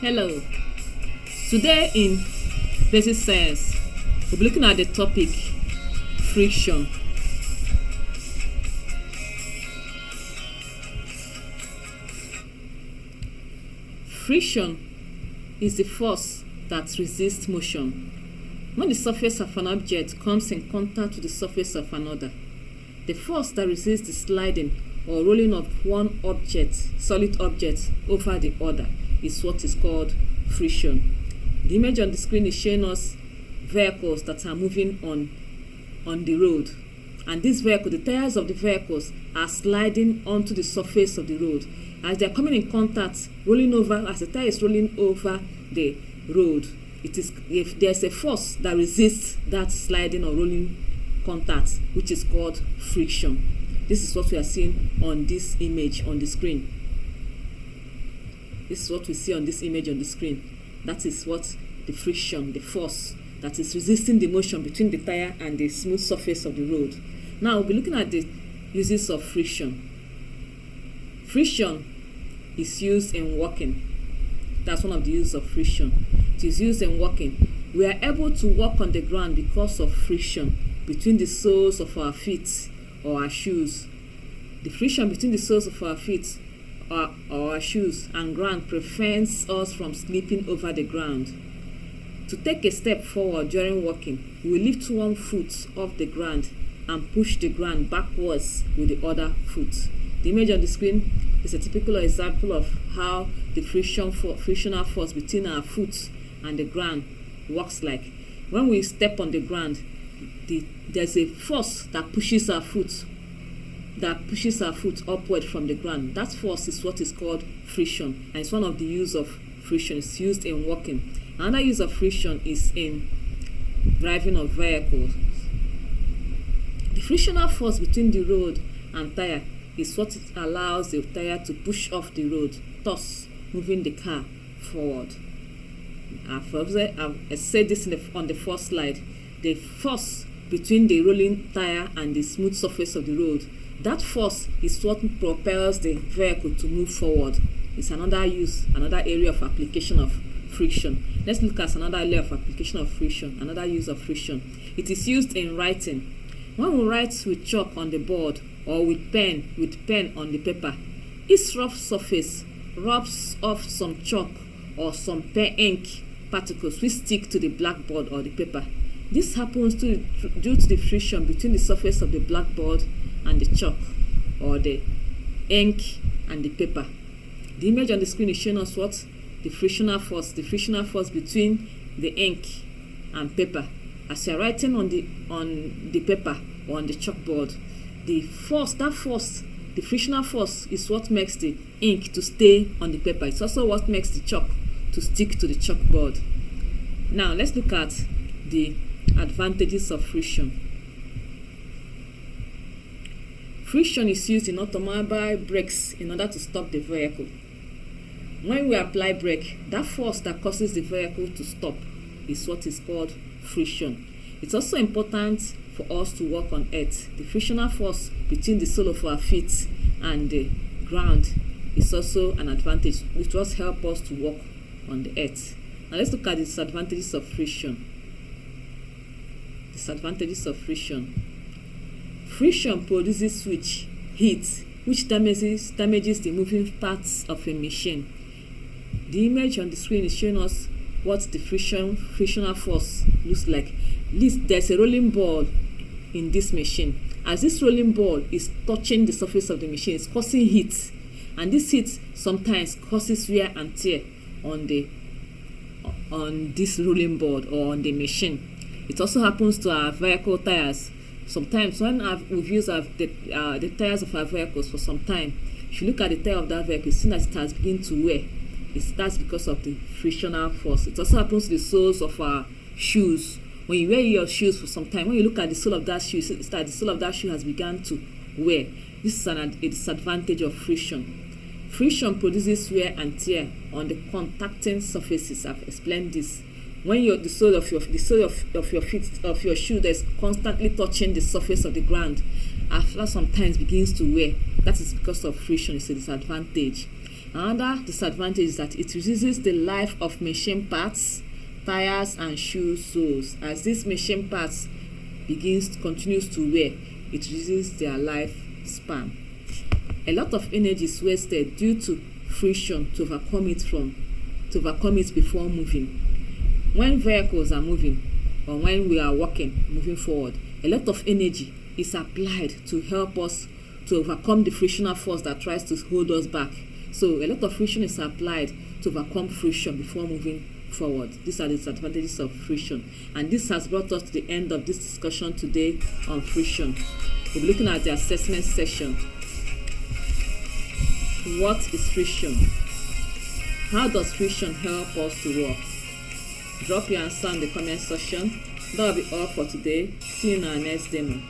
Hello. Today in basic science, we'll be looking at the topic friction. Friction is the force that resists motion. When the surface of an object comes in contact with the surface of another, the force that resists the sliding or rolling of one object, solid object, over the other is what is called friction. The image on the screen is showing us vehicles that are moving on the road. And these vehicles, the tires of the vehicles are sliding onto the surface of the road. As they are coming in contact, rolling over, as the tire is rolling over the road, if there's a force that resists that sliding or rolling contact, which is called friction. This is what we are seeing on this image on the screen. This is what we see on this image on the screen. That is what the friction, the force that is resisting the motion between the tire and the smooth surface of the road. Now we'll be looking at the uses of friction. Friction is used in walking. That's one of the uses of friction. It is used in walking. We are able to walk on the ground because of friction between the soles of our feet or our shoes. The friction between the soles of our feet or our shoes and ground prevents us from slipping over the ground. To take a step forward during walking, we lift one foot off the ground and push the ground backwards with the other foot. The image on the screen is a typical example of how the frictional force between our foot and the ground works like. When we step on the ground, there's a force that pushes our foot upward from the ground. That force is what is called friction, and it's one of the use of friction. It's used in walking. Another use of friction is in driving of vehicles. The frictional force between the road and tire is what allows the tire to push off the road, thus moving the car forward. I've said this on the first slide. The force between the rolling tire and the smooth surface of the road, that force is what propels the vehicle to move forward. It's another area of application of friction. Let's look at another area of application of friction, another use of friction. It is used in writing. When we write with chalk on the board or with pen on the paper, each rough surface rubs off some chalk or some pen ink particles which stick to the blackboard or the paper. This happens due to the friction between the surface of the blackboard and the chalk or the ink and the paper. The image on the screen is showing us what the frictional force between the ink and paper. As you are writing on the paper or on the chalkboard, the frictional force is what makes the ink to stay on the paper. It's also what makes the chalk to stick to the chalkboard. Now let's look at the advantages of friction. Friction is used in automobile brakes in order to stop the vehicle. When we apply brake, that force that causes the vehicle to stop is what is called friction. It's also important for us to walk on earth. The frictional force between the sole of our feet and the ground is also an advantage, which does help us to walk on the earth. Now let's look at the disadvantages of friction. Disadvantages of friction. Friction produces heat, which damages the moving parts of a machine. The image on the screen is showing us what the frictional force looks like. There's a rolling ball in this machine. As this rolling ball is touching the surface of the machine, it's causing heat, and this heat sometimes causes wear and tear on this rolling board or on the machine. It also happens to our vehicle tires. Sometimes when we've used the tires of our vehicles for some time, if you look at the tire of that vehicle, you see that it has begun to wear. That's because of the frictional force. It also happens to the soles of our shoes. When you wear your shoes for some time, when you look at the sole of that shoe, you see that the sole of that shoe has begun to wear. This is a disadvantage of friction. Friction produces wear and tear on the contacting surfaces. I've explained this. When the sole of your shoe is constantly touching the surface of the ground, after sometimes begins to wear, that is because of friction. It's a disadvantage. Another disadvantage is that it reduces the life of machine parts, tires and shoe soles. As these machine parts continues to wear, it reduces their lifespan. A lot of energy is wasted due to friction to overcome it before moving. When vehicles are moving or when we are moving forward, a lot of energy is applied to help us to overcome the frictional force that tries to hold us back. So a lot of friction is applied to overcome friction before moving forward. These are the disadvantages of friction. And this has brought us to the end of this discussion today on friction. We'll be looking at the assessment session. What is friction? How does friction help us to work? Drop your answer in the comment section. That will be all for today. See you in our next demo.